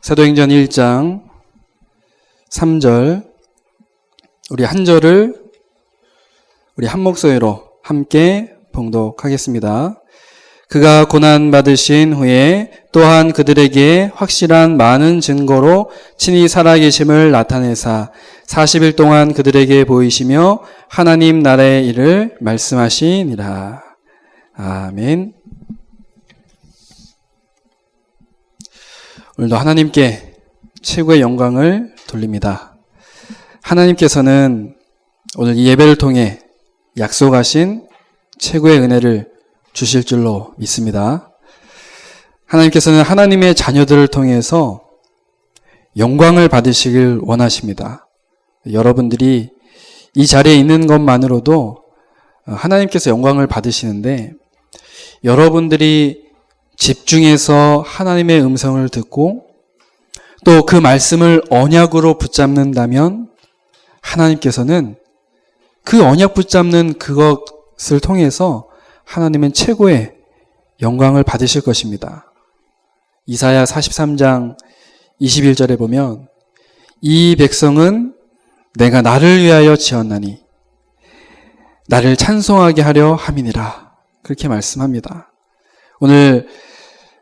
사도행전 1장 3절 우리 한 절을 우리 한 목소리로 함께 봉독하겠습니다. 그가 고난 받으신 후에 또한 그들에게 확실한 많은 증거로 친히 살아계심을 나타내사 40일 동안 그들에게 보이시며 하나님 나라의 일을 말씀하시니라. 아멘. 오늘도 하나님께 최고의 영광을 돌립니다. 하나님께서는 오늘 이 예배를 통해 약속하신 최고의 은혜를 주실 줄로 믿습니다. 하나님께서는 하나님의 자녀들을 통해서 영광을 받으시길 원하십니다. 여러분들이 이 자리에 있는 것만으로도 하나님께서 영광을 받으시는데, 여러분들이 집중해서 하나님의 음성을 듣고 또 그 말씀을 언약으로 붙잡는다면 하나님께서는 그 언약 붙잡는 그것을 통해서 하나님은 최고의 영광을 받으실 것입니다. 이사야 43장 21절에 보면 이 백성은 내가 나를 위하여 지었나니 나를 찬송하게 하려 함이니라. 그렇게 말씀합니다. 오늘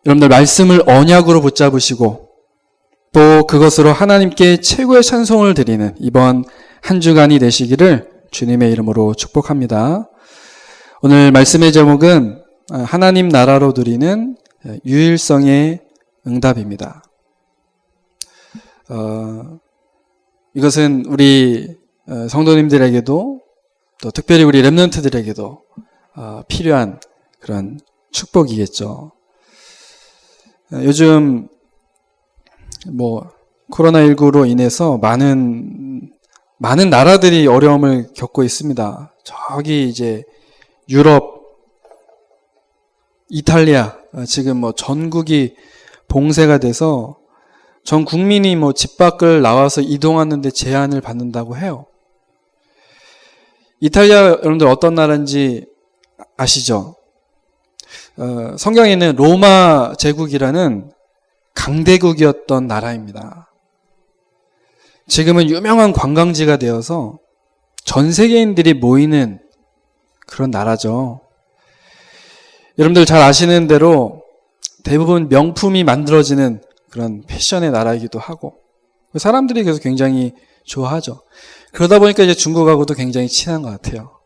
여러분들 말씀을 언약으로 붙잡으시고 또 그것으로 하나님께 최고의 찬송을 드리는 이번 한 주간이 되시기를 주님의 이름으로 축복합니다. 오늘 말씀의 제목은 하나님 나라로 드리는 유일성의 응답입니다. 이것은 우리 성도님들에게도 또 특별히 우리 렘넌트들에게도 필요한 그런 축복이겠죠. 요즘 코로나19로 인해서 많은 나라들이 어려움을 겪고 있습니다. 저기 이제 유럽, 이탈리아 지금 전국이 봉쇄가 돼서 전 국민이 집 밖을 나와서 이동하는데 제한을 받는다고 해요. 이탈리아 여러분들 어떤 나라인지 아시죠? 성경에는 로마 제국이라는 강대국이었던 나라입니다. 지금은 유명한 관광지가 되어서 전 세계인들이 모이는 그런 나라죠. 여러분들 잘 아시는 대로 대부분 명품이 만들어지는 그런 패션의 나라이기도 하고 사람들이 그래서 굉장히 좋아하죠. 그러다 보니까 이제 중국하고도 굉장히 친한 것 같아요.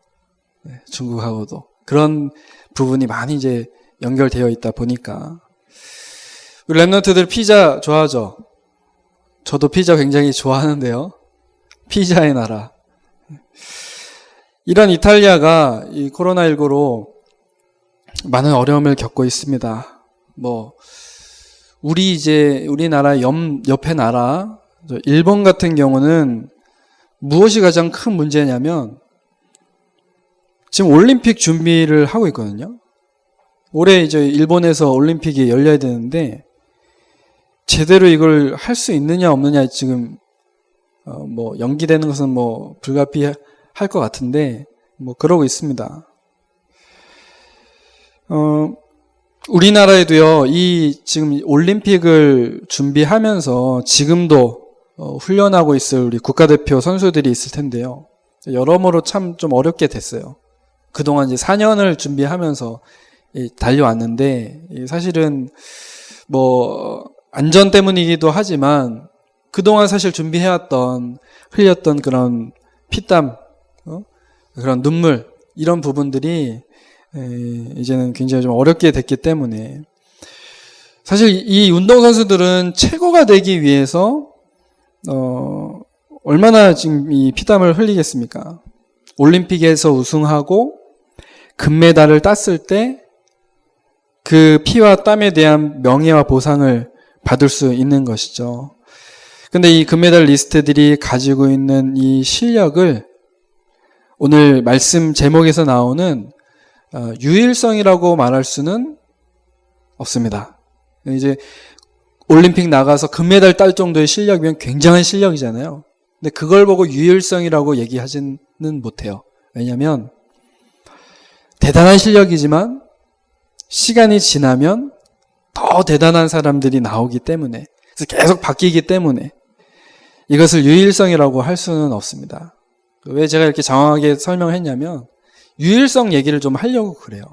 중국하고도 그런 부분이 많이 이제 연결되어 있다 보니까. 우리 렘넌트들 피자 좋아하죠? 저도 피자 굉장히 좋아하는데요. 피자의 나라. 이런 이탈리아가 이 코로나19로 많은 어려움을 겪고 있습니다. 우리나라 옆에 나라, 일본 같은 경우는 무엇이 가장 큰 문제냐면 지금 올림픽 준비를 하고 있거든요. 올해 이제 일본에서 올림픽이 열려야 되는데 제대로 이걸 할 수 있느냐 없느냐 지금 연기되는 것은 불가피할 것 같은데 그러고 있습니다. 우리나라에도요, 이 지금 올림픽을 준비하면서 지금도 훈련하고 있을 우리 국가대표 선수들이 있을 텐데요. 여러모로 참 좀 어렵게 됐어요. 그동안 이제 4년을 준비하면서 달려왔는데 사실은 안전 때문이기도 하지만 그동안 사실 준비해왔던 흘렸던 그런 피땀, 그런 눈물 이런 부분들이 이제는 굉장히 좀 어렵게 됐기 때문에 사실 이 운동선수들은 최고가 되기 위해서 얼마나 지금 이 피땀을 흘리겠습니까? 올림픽에서 우승하고 금메달을 땄을 때 그 피와 땀에 대한 명예와 보상을 받을 수 있는 것이죠. 근데 이 금메달 리스트들이 가지고 있는 이 실력을 오늘 말씀 제목에서 나오는 유일성이라고 말할 수는 없습니다. 이제 올림픽 나가서 금메달 딸 정도의 실력이면 굉장한 실력이잖아요. 근데 그걸 보고 유일성이라고 얘기하지는 못해요. 왜냐하면 대단한 실력이지만 시간이 지나면 더 대단한 사람들이 나오기 때문에 그래서 계속 바뀌기 때문에 이것을 유일성이라고 할 수는 없습니다. 왜 제가 이렇게 장황하게 설명을 했냐면 유일성 얘기를 좀 하려고 그래요.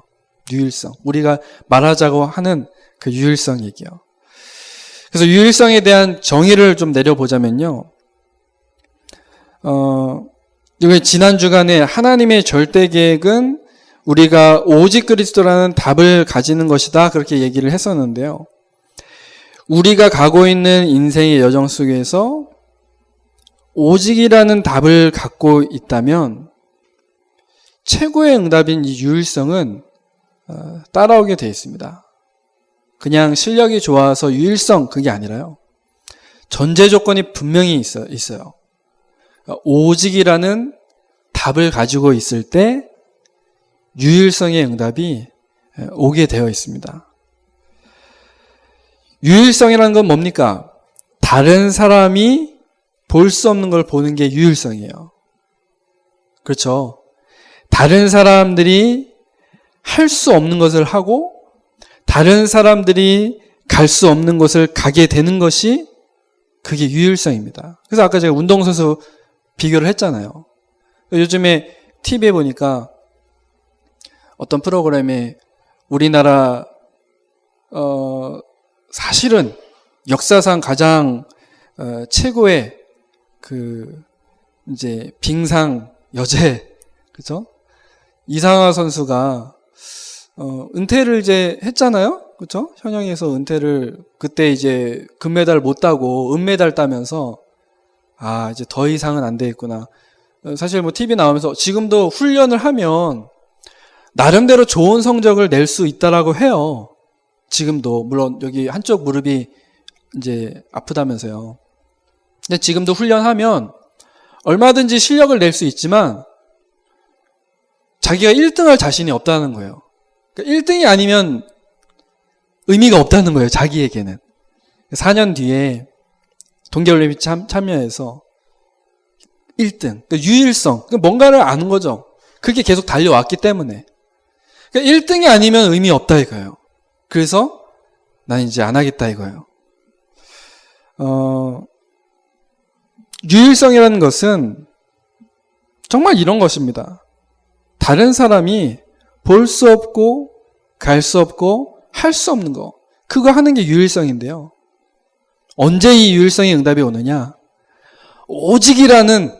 유일성. 우리가 말하자고 하는 그 유일성 얘기요. 그래서 유일성에 대한 정의를 좀 내려보자면요. 이게 지난 주간에 하나님의 절대 계획은 우리가 오직 그리스도라는 답을 가지는 것이다. 그렇게 얘기를 했었는데요. 우리가 가고 있는 인생의 여정 속에서 오직이라는 답을 갖고 있다면 최고의 응답인 이 유일성은 따라오게 되어 있습니다. 그냥 실력이 좋아서 유일성 그게 아니라요. 전제 조건이 분명히 있어요. 오직이라는 답을 가지고 있을 때 유일성의 응답이 오게 되어 있습니다. 유일성이라는 건 뭡니까? 다른 사람이 볼 수 없는 걸 보는 게 유일성이에요. 그렇죠? 다른 사람들이 할 수 없는 것을 하고 다른 사람들이 갈 수 없는 곳을 가게 되는 것이 그게 유일성입니다. 그래서 아까 제가 운동선수 비교를 했잖아요. 요즘에 TV에 보니까 어떤 프로그램에 우리나라 사실은 역사상 가장 최고의 이제 빙상 여제 그죠? 이상화 선수가 은퇴를 이제 했잖아요. 그렇죠? 현역에서 은퇴를 그때 이제 금메달 못 따고 은메달 따면서 이제 더 이상은 안 되겠구나. 사실 뭐 TV 나오면서 지금도 훈련을 하면 나름대로 좋은 성적을 낼 수 있다라고 해요. 지금도 물론 여기 한쪽 무릎이 이제 아프다면서요. 근데 지금도 훈련하면 얼마든지 실력을 낼 수 있지만 자기가 1등할 자신이 없다는 거예요. 그러니까 1등이 아니면 의미가 없다는 거예요. 자기에게는. 4년 뒤에 동계올림픽 참여해서 1등. 그러니까 유일성. 그러니까 뭔가를 아는 거죠. 그게 계속 달려왔기 때문에. 그러니까 1등이 아니면 의미 없다 이거예요. 그래서 난 이제 안 하겠다 이거예요. 유일성이라는 것은 정말 이런 것입니다. 다른 사람이 볼 수 없고 갈 수 없고 할 수 없는 거. 그거 하는 게 유일성인데요. 언제 이 유일성의 응답이 오느냐? 오직이라는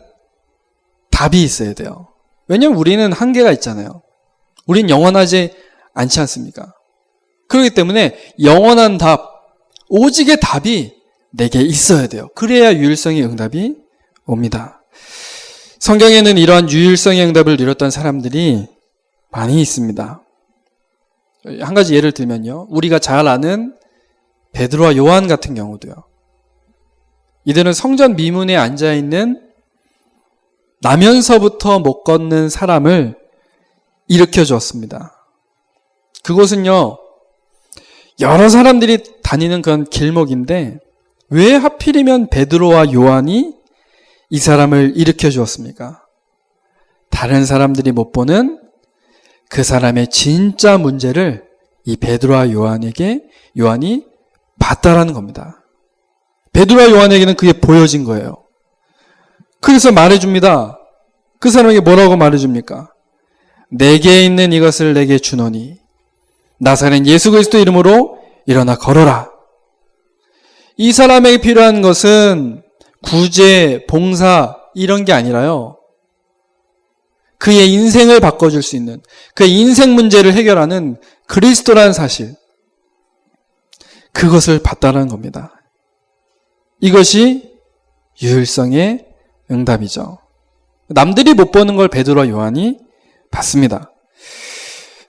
답이 있어야 돼요. 왜냐하면 우리는 한계가 있잖아요. 우린 영원하지 않지 않습니까? 그렇기 때문에 영원한 답, 오직의 답이 내게 있어야 돼요. 그래야 유일성의 응답이 옵니다. 성경에는 이러한 유일성의 응답을 이뤘던 사람들이 많이 있습니다. 한 가지 예를 들면요. 우리가 잘 아는 베드로와 요한 같은 경우도요. 이들은 성전 미문에 앉아있는 나면서부터 못 걷는 사람을 일으켜 주었습니다. 그곳은요. 여러 사람들이 다니는 그런 길목인데 왜 하필이면 베드로와 요한이 이 사람을 일으켜 주었습니까? 다른 사람들이 못 보는 그 사람의 진짜 문제를 이 베드로와 요한이 봤다라는 겁니다. 베드로와 요한에게는 그게 보여진 거예요. 그래서 말해줍니다. 그 사람에게 뭐라고 말해줍니까? 내게 있는 이것을 내게 주노니 나사렛 예수 그리스도 이름으로 일어나 걸어라. 이 사람에게 필요한 것은 구제, 봉사 이런 게 아니라요. 그의 인생을 바꿔줄 수 있는 그의 인생 문제를 해결하는 그리스도라는 사실 그것을 봤다는 겁니다. 이것이 유일성의 응답이죠. 남들이 못 보는 걸 베드로와 요한이 봤습니다.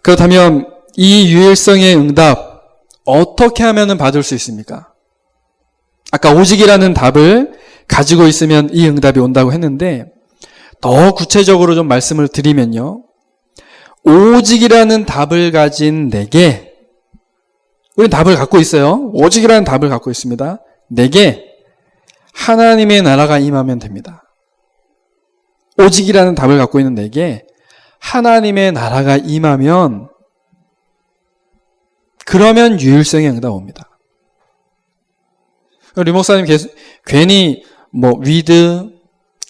그렇다면 이 유일성의 응답 어떻게 하면 받을 수 있습니까? 아까 오직이라는 답을 가지고 있으면 이 응답이 온다고 했는데 더 구체적으로 좀 말씀을 드리면요. 오직이라는 답을 가진 내게 우리는 답을 갖고 있어요. 오직이라는 답을 갖고 있습니다. 내게 하나님의 나라가 임하면 됩니다. 오직이라는 답을 갖고 있는 내게 하나님의 나라가 임하면 그러면 유일성의 응답 옵니다. 리 목사님 괜히 뭐 위드,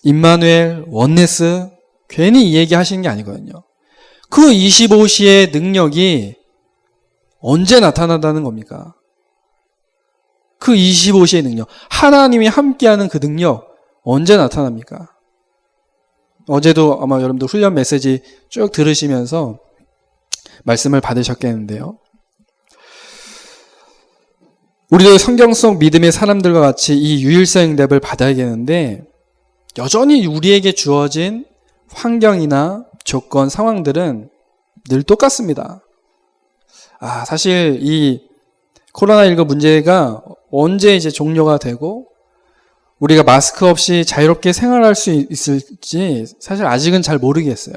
임마누엘, 원네스 괜히 이 얘기 하시는 게 아니거든요. 그 25시의 능력이 언제 나타난다는 겁니까? 그 25시의 능력, 하나님이 함께하는 그 능력 언제 나타납니까? 어제도 아마 여러분들 훈련 메시지 쭉 들으시면서 말씀을 받으셨겠는데요. 우리도 성경 속 믿음의 사람들과 같이 이 유일성 응답을 받아야겠는데 여전히 우리에게 주어진 환경이나 조건, 상황들은 늘 똑같습니다. 사실 이 코로나19 문제가 언제 이제 종료가 되고 우리가 마스크 없이 자유롭게 생활할 수 있을지 사실 아직은 잘 모르겠어요.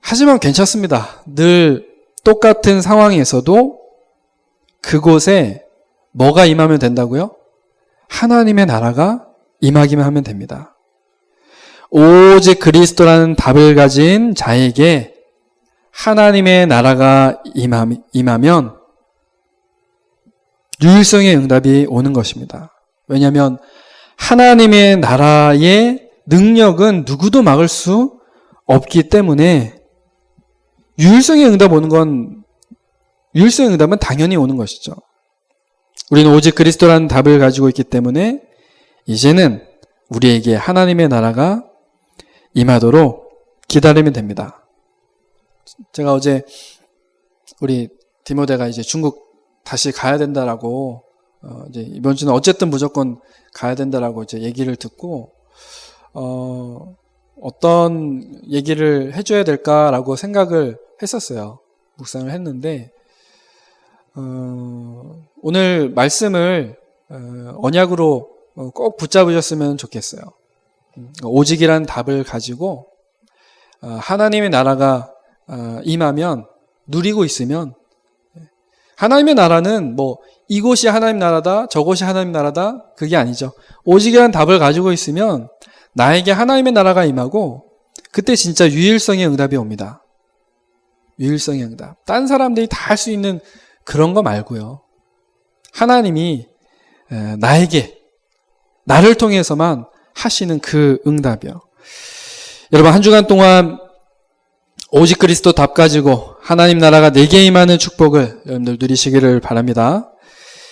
하지만 괜찮습니다. 늘 똑같은 상황에서도 그곳에 뭐가 임하면 된다고요? 하나님의 나라가 임하기만 하면 됩니다. 오직 그리스도라는 답을 가진 자에게 하나님의 나라가 임하면 유일성의 응답이 오는 것입니다. 왜냐하면 하나님의 나라의 능력은 누구도 막을 수 없기 때문에 유일성의 응답은 당연히 오는 것이죠. 우리는 오직 그리스도라는 답을 가지고 있기 때문에 이제는 우리에게 하나님의 나라가 임하도록 기다리면 됩니다. 제가 어제 우리 디모데가 이제 중국 다시 가야 된다라고 이제 이번 주는 어쨌든 무조건 가야 된다라고 이제 얘기를 듣고 어떤 얘기를 해줘야 될까라고 생각을 했었어요. 묵상을 했는데 오늘 말씀을 언약으로 꼭 붙잡으셨으면 좋겠어요. 오직이라는 답을 가지고 하나님의 나라가 임하면 누리고 있으면 하나님의 나라는 뭐 이곳이 하나님 나라다 저곳이 하나님 나라다 그게 아니죠. 오직이라는 답을 가지고 있으면 나에게 하나님의 나라가 임하고 그때 진짜 유일성의 응답이 옵니다. 유일성의 응답. 딴 사람들이 다 할 수 있는 그런 거 말고요. 하나님이 나를 통해서만 하시는 그 응답이요. 여러분 한 주간 동안 오직 그리스도 답 가지고 하나님 나라가 내게 임하는 축복을 여러분들 누리시기를 바랍니다.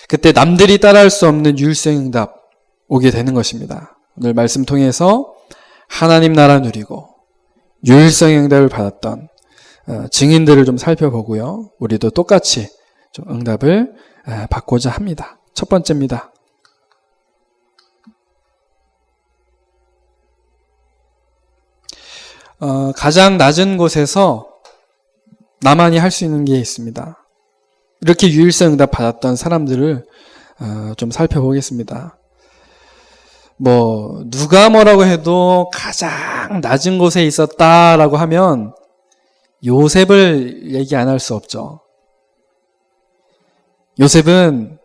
그때 남들이 따라할 수 없는 유일성 응답 오게 되는 것입니다. 오늘 말씀 통해서 하나님 나라 누리고 유일성 응답을 받았던 증인들을 좀 살펴보고요. 우리도 똑같이 좀 응답을 받고자 합니다. 첫 번째입니다. 가장 낮은 곳에서 나만이 할 수 있는 게 있습니다. 이렇게 유일성 응답 받았던 사람들을 좀 살펴보겠습니다. 누가 뭐라고 해도 가장 낮은 곳에 있었다라고 하면 요셉을 얘기 안 할 수 없죠. 요셉은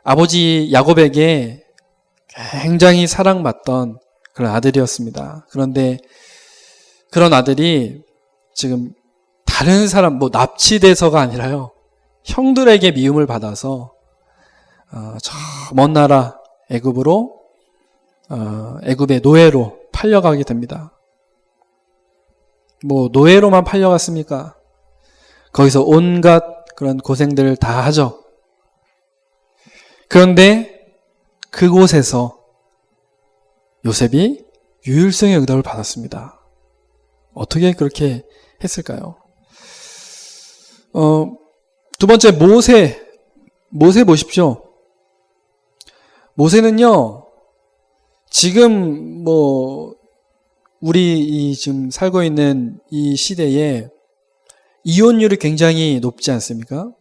아버지 야곱에게 굉장히 사랑받던 그런 아들이었습니다. 그런데 그런 아들이 지금 다른 사람, 납치돼서가 아니라요. 형들에게 미움을 받아서 저 먼 나라 애굽으로 애굽의 노예로 팔려가게 됩니다. 노예로만 팔려갔습니까? 거기서 온갖 그런 고생들을 다 하죠. 그런데 그곳에서 요셉이 유일성의 응답을 받았습니다. 어떻게 그렇게 했을까요? 두 번째 모세 보십시오. 모세는요, 지금 우리 지금 살고 있는 이 시대에 이혼율이 굉장히 높지 않습니까?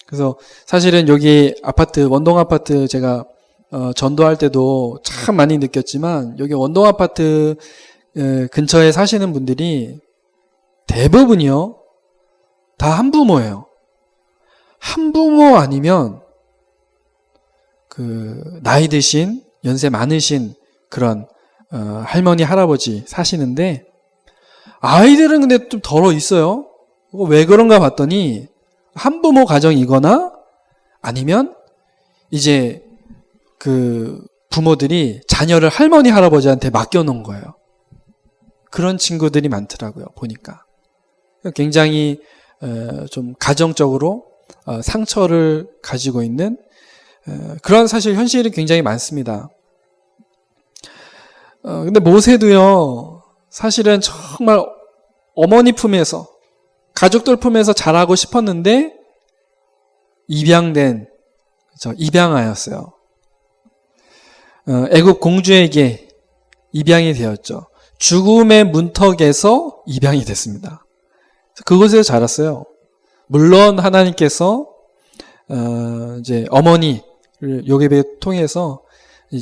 그래서 사실은 여기 아파트, 원동 아파트 제가 전도할 때도 참 많이 느꼈지만 여기 원동 아파트 근처에 사시는 분들이 대부분이요, 다 한부모예요. 한부모 아니면 나이 드신, 연세 많으신 그런 할머니, 할아버지 사시는데 아이들은 근데 좀 덜어 있어요. 왜 그런가 봤더니 한부모 가정이거나 아니면 이제 그 부모들이 자녀를 할머니, 할아버지한테 맡겨놓은 거예요. 그런 친구들이 많더라고요, 보니까. 굉장히 좀 가정적으로 상처를 가지고 있는 그런 사실 현실이 굉장히 많습니다. 근데 모세도요, 사실은 정말 어머니 품에서, 가족들 품에서 자라고 싶었는데 입양된, 입양하였어요. 애굽 공주에게 입양이 되었죠. 죽음의 문턱에서 입양이 됐습니다. 그곳에서 자랐어요. 물론 하나님께서 이제 어머니를 요셉을 통해서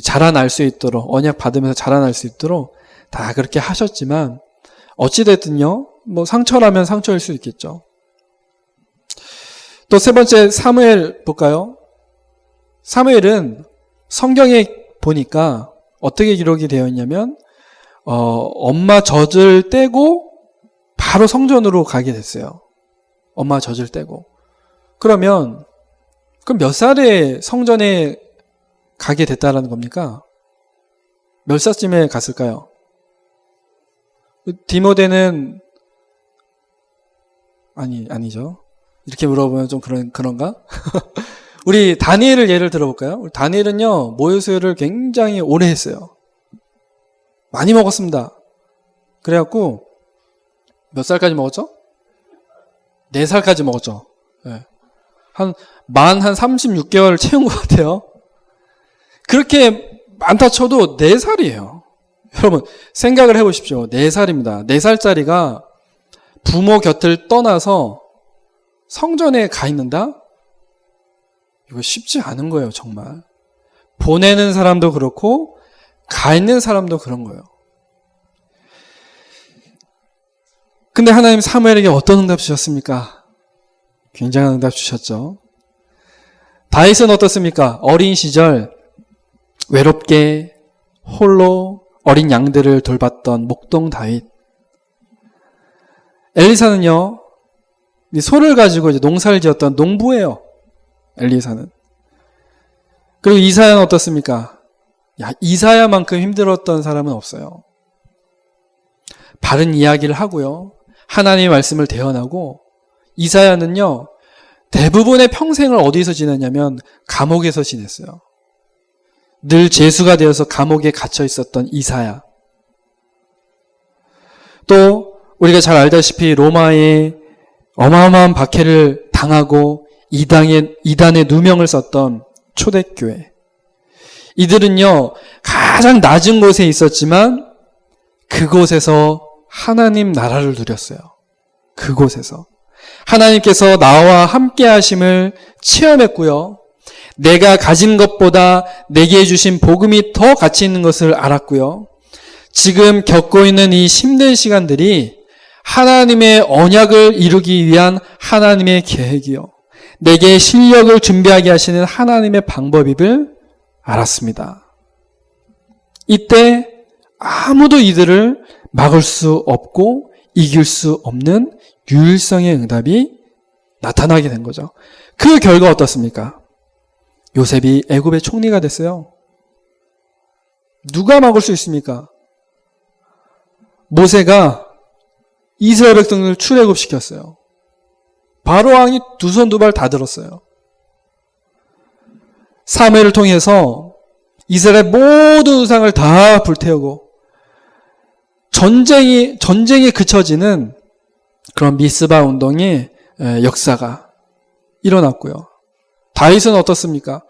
자라날 수 있도록, 언약 받으면서 자라날 수 있도록 다 그렇게 하셨지만 어찌됐든요, 뭐 상처라면 상처일 수 있겠죠. 또 세 번째 사무엘 볼까요? 사무엘은 성경에 보니까 어떻게 기록이 되어 있냐면 엄마 젖을 떼고 바로 성전으로 가게 됐어요. 엄마 젖을 떼고. 그럼 몇 살에 성전에 가게 됐다라는 겁니까? 몇 살쯤에 갔을까요? 디모데는 아니죠. 이렇게 물어보면 좀 그런가? 우리 다니엘을 예를 들어볼까요? 우리 다니엘은요, 모유수유를 굉장히 오래 했어요. 많이 먹었습니다. 그래갖고 몇 살까지 먹었죠? 4살까지 먹었죠. 네. 만 36개월 채운 것 같아요. 그렇게 많다 쳐도 4살이에요. 여러분 생각을 해보십시오. 4살입니다. 4살짜리가 부모 곁을 떠나서 성전에 가 있는다? 이거 쉽지 않은 거예요, 정말. 보내는 사람도 그렇고 가 있는 사람도 그런 거예요. 근데 하나님 사무엘에게 어떤 응답 주셨습니까? 굉장한 응답 주셨죠. 다윗은 어떻습니까? 어린 시절 외롭게 홀로 어린 양들을 돌봤던 목동 다윗. 엘리사는요, 이 소를 가지고 이제 농사를 지었던 농부예요. 엘리사는. 그리고 이사야는 어떻습니까? 이사야만큼 힘들었던 사람은 없어요. 바른 이야기를 하고요, 하나님의 말씀을 대언하고, 이사야는요, 대부분의 평생을 어디서 지냈냐면 감옥에서 지냈어요. 늘 죄수가 되어서 감옥에 갇혀 있었던 이사야. 또 우리가 잘 알다시피 로마에 어마어마한 박해를 당하고 이단의 누명을 썼던 초대교회. 이들은요, 가장 낮은 곳에 있었지만 그곳에서 하나님 나라를 누렸어요. 그곳에서 하나님께서 나와 함께 하심을 체험했고요, 내가 가진 것보다 내게 주신 복음이 더 가치 있는 것을 알았고요, 지금 겪고 있는 이 힘든 시간들이 하나님의 언약을 이루기 위한 하나님의 계획이요, 내게 실력을 준비하게 하시는 하나님의 방법임을 알았습니다. 이때 아무도 이들을 막을 수 없고 이길 수 없는 유일성의 응답이 나타나게 된 거죠. 그 결과 어떻습니까? 요셉이 애굽의 총리가 됐어요. 누가 막을 수 있습니까? 모세가 이스라엘 백성을 출애굽시켰어요. 바로 왕이 두 손 두 발 다 들었어요. 사무엘을 통해서 이스라엘 모든 우상을 다 불태우고 전쟁이 그쳐지는 그런 미스바 운동의 역사가 일어났고요. 다윗은 어떻습니까?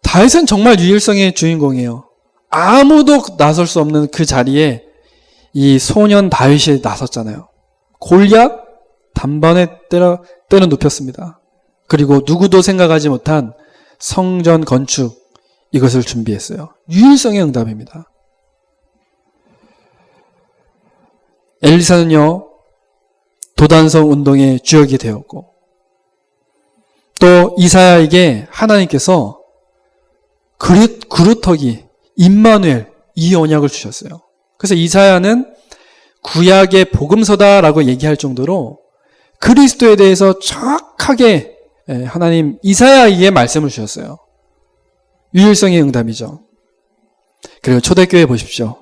다윗은 정말 유일성의 주인공이에요. 아무도 나설 수 없는 그 자리에 이 소년 다윗이 나섰잖아요. 골리앗 단번에 때려 눕혔습니다. 그리고 누구도 생각하지 못한 성전 건축, 이것을 준비했어요. 유일성의 응답입니다. 엘리사는요, 도단성 운동의 주역이 되었고, 또 이사야에게 하나님께서 그루터기, 임마누엘, 이 언약을 주셨어요. 그래서 이사야는 구약의 복음서다라고 얘기할 정도로 그리스도에 대해서 정확하게 하나님 이사야에게 말씀을 주셨어요. 유일성의 응답이죠. 그리고 초대교회 보십시오.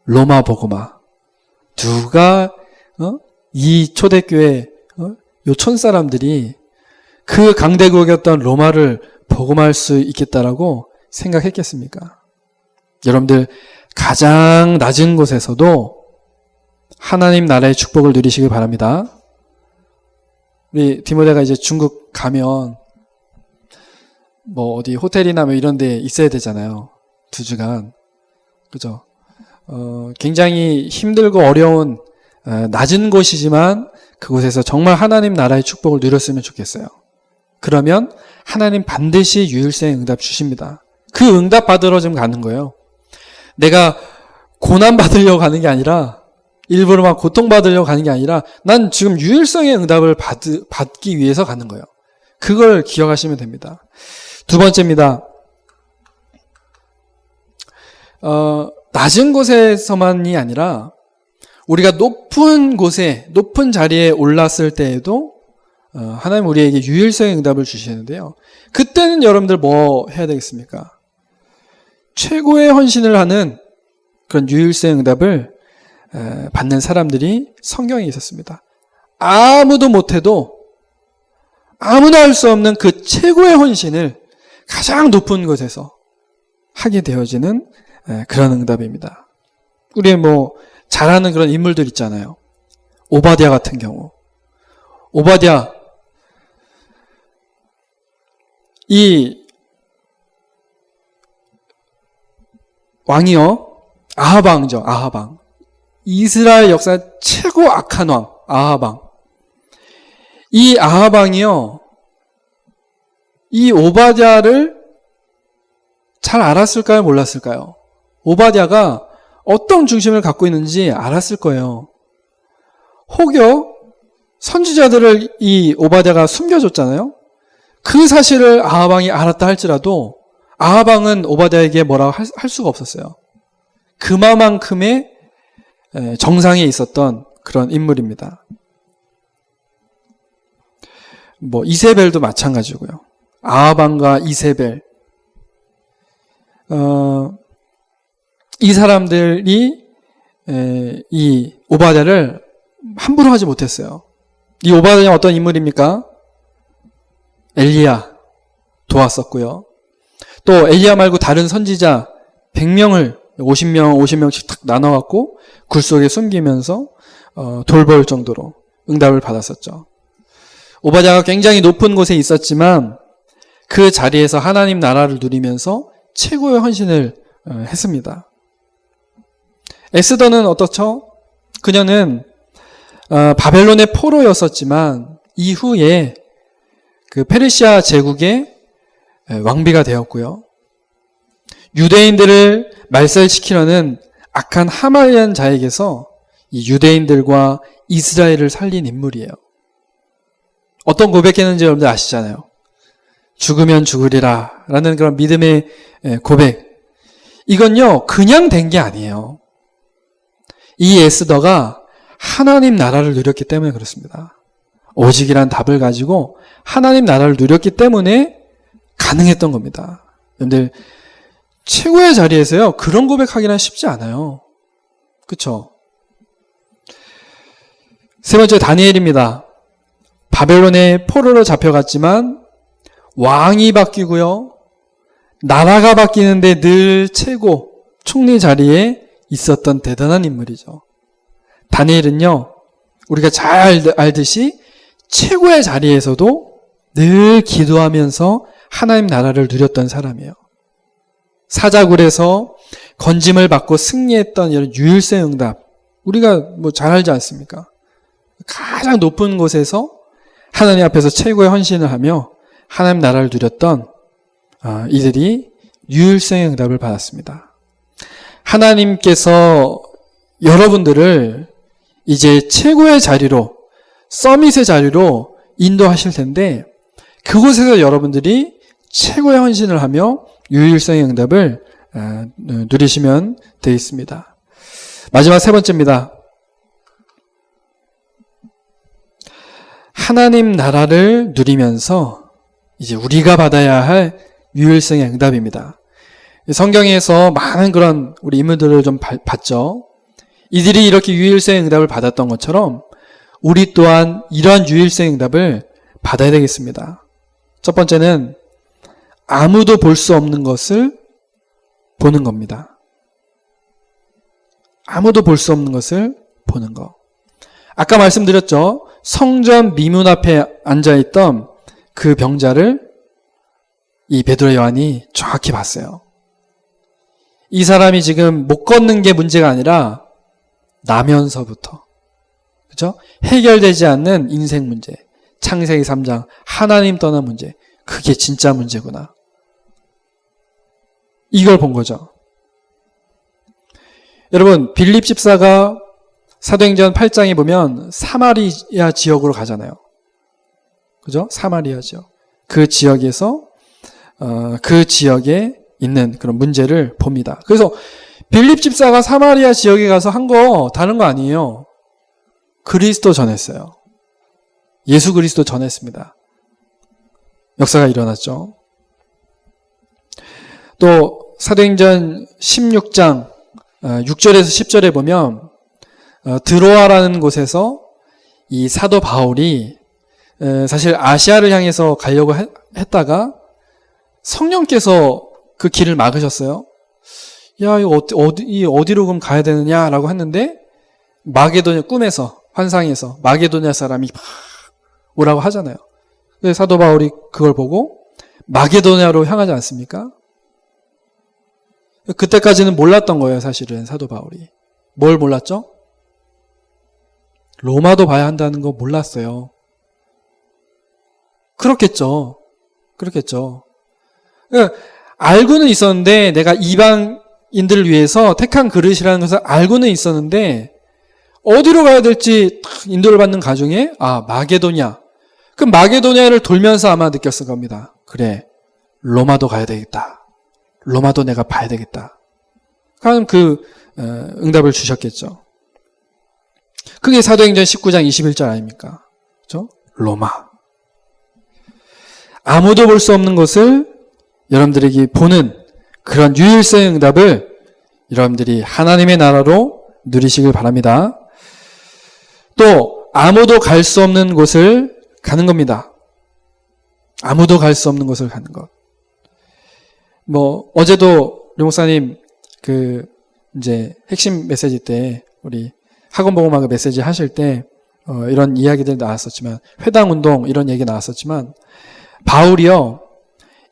로마 복음화. 누가 이 초대교회 요촌 사람들이 그 강대국이었던 로마를 복음할 수 있겠다라고 생각했겠습니까? 여러분들 가장 낮은 곳에서도 하나님 나라의 축복을 누리시길 바랍니다. 우리 디모데가 이제 중국 가면 뭐 어디 호텔이나 뭐 이런 데 있어야 되잖아요. 2주간. 그죠? 굉장히 힘들고 어려운 낮은 곳이지만 그곳에서 정말 하나님 나라의 축복을 누렸으면 좋겠어요. 그러면 하나님 반드시 유일성의 응답 주십니다. 그 응답 받으러 지금 가는 거예요. 내가 고난 받으려고 가는 게 아니라 일부러 막 고통받으려고 가는 게 아니라 난 지금 유일성의 응답을 받기 위해서 가는 거예요. 그걸 기억하시면 됩니다. 두 번째입니다. 낮은 곳에서만이 아니라 우리가 높은 곳에, 높은 자리에 올랐을 때에도 하나님 우리에게 유일성의 응답을 주시는데요. 그때는 여러분들 뭐 해야 되겠습니까? 최고의 헌신을 하는 그런 유일성의 응답을 받는 사람들이 성경에 있었습니다. 아무도 못해도 아무나 할 수 없는 그 최고의 헌신을 가장 높은 곳에서 하게 되어지는 그런 응답입니다. 우리 뭐 잘 아는 그런 인물들 있잖아요. 오바댜 같은 경우. 오바댜 이 왕이요. 아하방이죠. 아하방. 이스라엘 역사 최고 악한 왕. 아하방. 이 아하방이요. 이 오바댜를 잘 알았을까요? 몰랐을까요? 오바댜가 어떤 중심을 갖고 있는지 알았을 거예요. 혹여 선지자들을 이 오바댜가 숨겨줬잖아요. 그 사실을 아하방이 알았다 할지라도 아하방은 오바댜에게 뭐라고 할 수가 없었어요. 그만큼의 정상에 있었던 그런 인물입니다. 뭐 이세벨도 마찬가지고요. 아하방과 이세벨 이 사람들이 이 오바댜를 함부로 하지 못했어요. 이 오바댜는 어떤 인물입니까? 엘리야 도왔었고요. 또 엘리야 말고 다른 선지자 100명을 50명씩 탁 나눠갖고 굴 속에 숨기면서 돌볼 정도로 응답을 받았었죠. 오바댜가 굉장히 높은 곳에 있었지만 그 자리에서 하나님 나라를 누리면서 최고의 헌신을 했습니다. 에스더는 어떻죠? 그녀는 바벨론의 포로였었지만 이후에 그 페르시아 제국의 왕비가 되었고요. 유대인들을 말살시키려는 악한 하만이라는 자에게서 이 유대인들과 이스라엘을 살린 인물이에요. 어떤 고백했는지 여러분들 아시잖아요. 죽으면 죽으리라 라는 그런 믿음의 고백. 이건요 그냥 된 게 아니에요. 이 에스더가 하나님 나라를 누렸기 때문에 그렇습니다. 오직이란 답을 가지고 하나님 나라를 누렸기 때문에 가능했던 겁니다. 여러분들 최고의 자리에서요 그런 고백하기는 쉽지 않아요. 그렇죠? 세 번째 다니엘입니다. 바벨론의 포로로 잡혀갔지만 왕이 바뀌고요. 나라가 바뀌는데 늘 최고 총리 자리에 있었던 대단한 인물이죠. 다니엘은요. 우리가 잘 알듯이 최고의 자리에서도 늘 기도하면서 하나님 나라를 누렸던 사람이에요. 사자굴에서 건짐을 받고 승리했던 이런 유일성 응답. 우리가 뭐 잘 알지 않습니까? 가장 높은 곳에서 하나님 앞에서 최고의 헌신을 하며 하나님 나라를 누렸던 이들이 유일성의 응답을 받았습니다. 하나님께서 여러분들을 이제 최고의 자리로, 서밋의 자리로 인도하실 텐데 그곳에서 여러분들이 최고의 헌신을 하며 유일성의 응답을 누리시면 되겠습니다. 마지막 세 번째입니다. 하나님 나라를 누리면서 이제 우리가 받아야 할 유일성의 응답입니다. 성경에서 많은 그런 우리 인물들을 좀 봤죠. 이들이 이렇게 유일성의 응답을 받았던 것처럼 우리 또한 이러한 유일성의 응답을 받아야 되겠습니다. 첫 번째는 아무도 볼 수 없는 것을 보는 겁니다. 아무도 볼 수 없는 것을 보는 것. 아까 말씀드렸죠. 성전 미문 앞에 앉아있던 그 병자를 이 베드로 요한이 정확히 봤어요. 이 사람이 지금 못 걷는 게 문제가 아니라 나면서부터, 그죠? 해결되지 않는 인생 문제, 창세기 3장 하나님 떠난 문제, 그게 진짜 문제구나. 이걸 본 거죠. 여러분, 빌립 집사가 사도행전 8장에 보면 사마리아 지역으로 가잖아요. 그죠? 사마리아 지역. 그 지역에서 그 지역에 있는 그런 문제를 봅니다. 그래서 빌립 집사가 사마리아 지역에 가서 한 거 다른 거 아니에요. 그리스도 전했어요. 예수 그리스도 전했습니다. 역사가 일어났죠. 또 사도행전 16장 6절에서 10절에 보면 드로아라는 곳에서 이 사도 바울이 사실 아시아를 향해서 가려고 했다가 성령께서 그 길을 막으셨어요. 야, 이거 어디로 그럼 가야 되느냐라고 했는데 마게도냐, 꿈에서, 환상에서 마게도냐 사람이 막 오라고 하잖아요. 그래서 사도 바울이 그걸 보고 마게도냐로 향하지 않습니까? 그때까지는 몰랐던 거예요, 사실은 사도 바울이. 뭘 몰랐죠? 로마도 봐야 한다는 거 몰랐어요. 그렇겠죠. 알고는 있었는데 내가 이방인들을 위해서 택한 그릇이라는 것을 알고는 있었는데 어디로 가야 될지 인도를 받는 가중에 마게도냐. 그럼 마게도냐를 돌면서 아마 느꼈을 겁니다. 그래, 로마도 가야 되겠다. 로마도 내가 봐야 되겠다. 그럼 그 응답을 주셨겠죠. 그게 사도행전 19장 21절 아닙니까? 그렇죠? 로마. 아무도 볼 수 없는 것을 여러분들에게 보는 그런 유일성의 응답을 여러분들이 하나님의 나라로 누리시길 바랍니다. 또 아무도 갈 수 없는 곳을 가는 겁니다. 아무도 갈 수 없는 곳을 가는 것. 어제도 류 목사님 이제 핵심 메시지 때 우리 학원 복음학교 메시지 하실 때 이런 이야기들 나왔었지만, 회당 운동 이런 얘기 나왔었지만, 바울이요,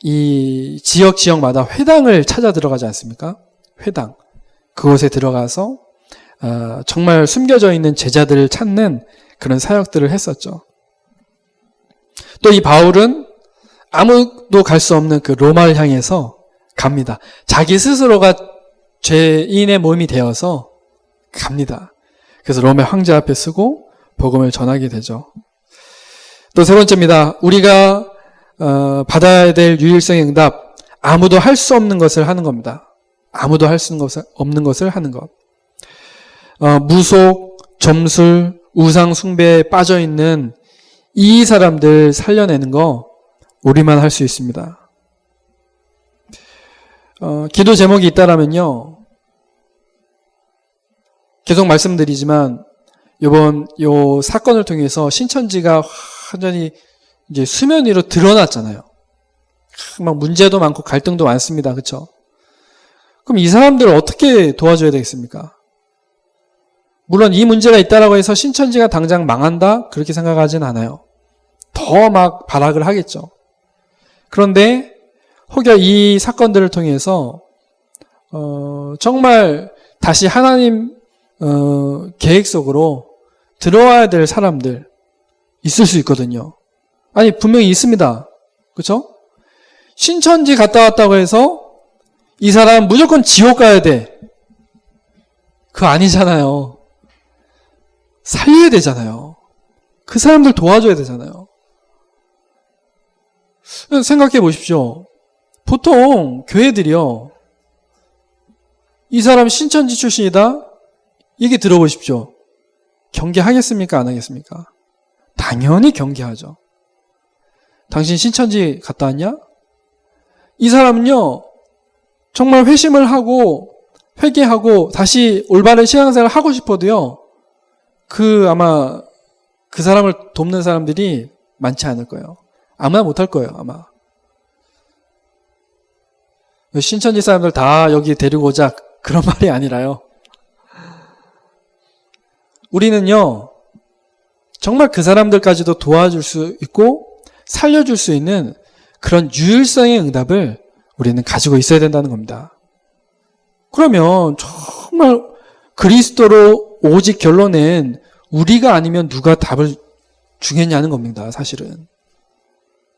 이 지역마다 회당을 찾아 들어가지 않습니까? 회당. 그곳에 들어가서 정말 숨겨져 있는 제자들을 찾는 그런 사역들을 했었죠. 또 이 바울은 아무도 갈 수 없는 그 로마를 향해서 갑니다. 자기 스스로가 죄인의 몸이 되어서 갑니다. 그래서 로마 황제 앞에 서고 복음을 전하게 되죠. 또 세 번째입니다. 우리가 받아야 될 유일성의 응답, 아무도 할 수 없는 것을 하는 겁니다. 아무도 할 수 없는 것을 하는 것. 무속, 점술, 우상 숭배에 빠져있는 이 사람들 살려내는 거 우리만 할 수 있습니다. 기도 제목이 있다라면요, 계속 말씀드리지만 요 사건을 통해서 신천지가 완전히 이제 수면 위로 드러났잖아요. 막 문제도 많고 갈등도 많습니다. 그렇죠? 그럼 이 사람들을 어떻게 도와줘야 되겠습니까? 물론 이 문제가 있다라고 해서 신천지가 당장 망한다? 그렇게 생각하진 않아요. 더 막 발악을 하겠죠. 그런데 혹여 이 사건들을 통해서 정말 다시 하나님 계획 속으로 들어와야 될 사람들 있을 수 있거든요. 아니, 분명히 있습니다. 그렇죠? 신천지 갔다 왔다고 해서 이 사람 무조건 지옥 가야 돼. 그거 아니잖아요. 살려야 되잖아요. 그 사람들 도와줘야 되잖아요. 생각해 보십시오. 보통 교회들이요, 이 사람 신천지 출신이다? 얘기 들어보십시오. 경계하겠습니까? 안 하겠습니까? 당연히 경계하죠. 당신 신천지 갔다 왔냐? 이 사람은요, 정말 회심을 하고 회개하고 다시 올바른 신앙생활을 하고 싶어도요, 아마 그 사람을 돕는 사람들이 많지 않을 거예요. 아무나 못할 거예요, 아마. 신천지 사람들 다 여기 데리고 오자, 그런 말이 아니라요. 우리는요, 정말 그 사람들까지도 도와줄 수 있고 살려줄 수 있는 그런 유일성의 응답을 우리는 가지고 있어야 된다는 겁니다. 그러면 정말 그리스도로 오직 결론낸 우리가 아니면 누가 답을 주겠냐는 겁니다, 사실은.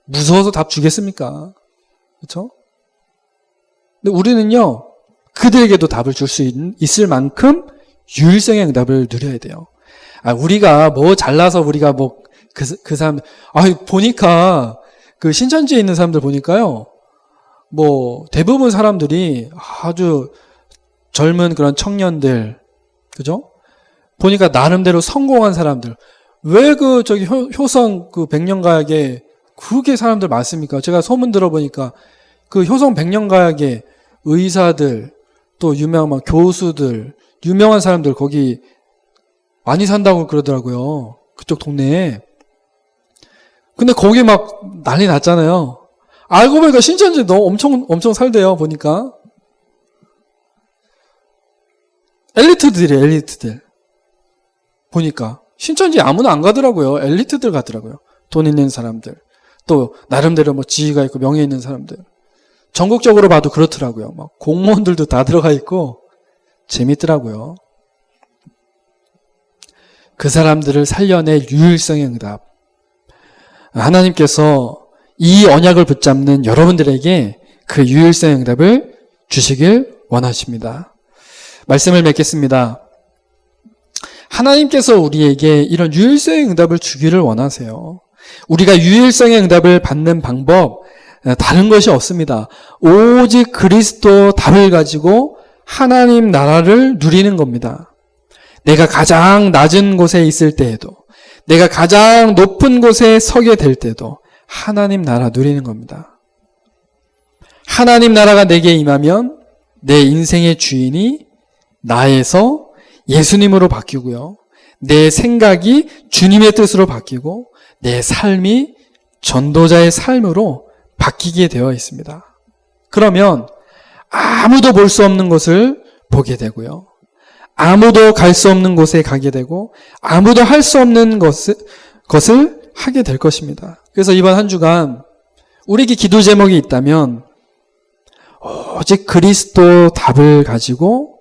무서워서 답 주겠습니까? 그렇죠? 근데 우리는요, 그들에게도 답을 줄 수 있을 만큼 유일성의 응답을 누려야 돼요. 우리가 잘나서 우리가 그 사람, 보니까 그 신천지에 있는 사람들 보니까요, 대부분 사람들이 아주 젊은 그런 청년들, 그죠? 보니까 나름대로 성공한 사람들. 왜 효성 백년가약에 그렇게 사람들 많습니까? 제가 소문 들어보니까 그 효성 백년가약에 의사들, 또 유명한 교수들, 유명한 사람들 거기 많이 산다고 그러더라고요. 그쪽 동네에. 근데 거기 난리 났잖아요. 알고 보니까 신천지 너무 엄청 살대요, 보니까. 엘리트들이에요, 엘리트들. 보니까. 신천지 아무나 안 가더라고요. 엘리트들 가더라고요. 돈 있는 사람들. 또, 나름대로 지위가 있고 명예 있는 사람들. 전국적으로 봐도 그렇더라고요. 공무원들도 다 들어가 있고, 재밌더라고요. 그 사람들을 살려낼 유일성의 응답. 하나님께서 이 언약을 붙잡는 여러분들에게 그 유일성의 응답을 주시길 원하십니다. 말씀을 맺겠습니다. 하나님께서 우리에게 이런 유일성의 응답을 주기를 원하세요. 우리가 유일성의 응답을 받는 방법, 다른 것이 없습니다. 오직 그리스도 답을 가지고 하나님 나라를 누리는 겁니다. 내가 가장 낮은 곳에 있을 때에도, 내가 가장 높은 곳에 서게 될 때도 하나님 나라 누리는 겁니다. 하나님 나라가 내게 임하면 내 인생의 주인이 나에서 예수님으로 바뀌고요. 내 생각이 주님의 뜻으로 바뀌고 내 삶이 전도자의 삶으로 바뀌게 되어 있습니다. 그러면 아무도 볼 수 없는 것을 보게 되고요. 아무도 갈 수 없는 곳에 가게 되고 아무도 할 수 없는 것을 하게 될 것입니다. 그래서 이번 한 주간 우리에게 기도 제목이 있다면 오직 그리스도 답을 가지고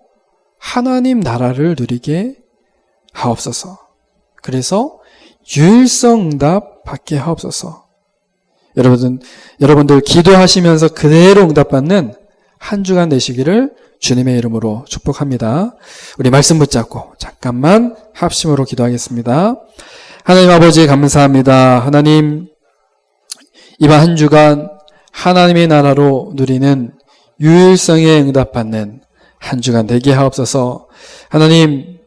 하나님 나라를 누리게 하옵소서. 그래서 유일성 응답 받게 하옵소서. 여러분들 기도하시면서 그대로 응답받는 한 주간 되시기를 주님의 이름으로 축복합니다. 우리 말씀 붙잡고 잠깐만 합심으로 기도하겠습니다. 하나님 아버지 감사합니다. 하나님 이번 한 주간 하나님의 나라로 누리는 유일성에 응답받는 한 주간 되게 하옵소서. 하나님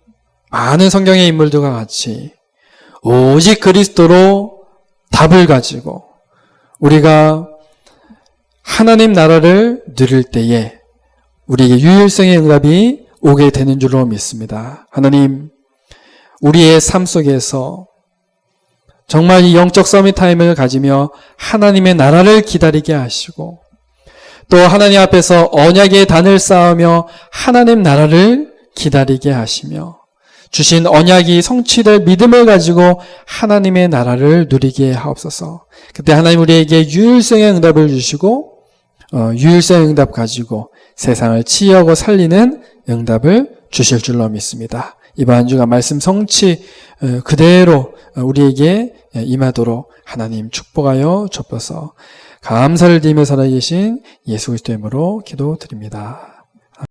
많은 성경의 인물들과 같이 오직 그리스도로 답을 가지고 우리가 하나님 나라를 누릴 때에 우리에게 유일성의 응답이 오게 되는 줄로 믿습니다. 하나님 우리의 삶 속에서 정말 이 영적 서밋타임을 가지며 하나님의 나라를 기다리게 하시고 또 하나님 앞에서 언약의 단을 쌓으며 하나님 나라를 기다리게 하시며 주신 언약이 성취될 믿음을 가지고 하나님의 나라를 누리게 하옵소서. 그때 하나님 우리에게 유일성의 응답을 주시고 유일성의 응답 가지고 세상을 치유하고 살리는 응답을 주실 줄로 믿습니다. 이번 한 주간 말씀 성취 그대로 우리에게 임하도록 하나님 축복하여 주옵소서. 감사를 드리며 살아계신 예수 그리스도의 이름으로 기도드립니다.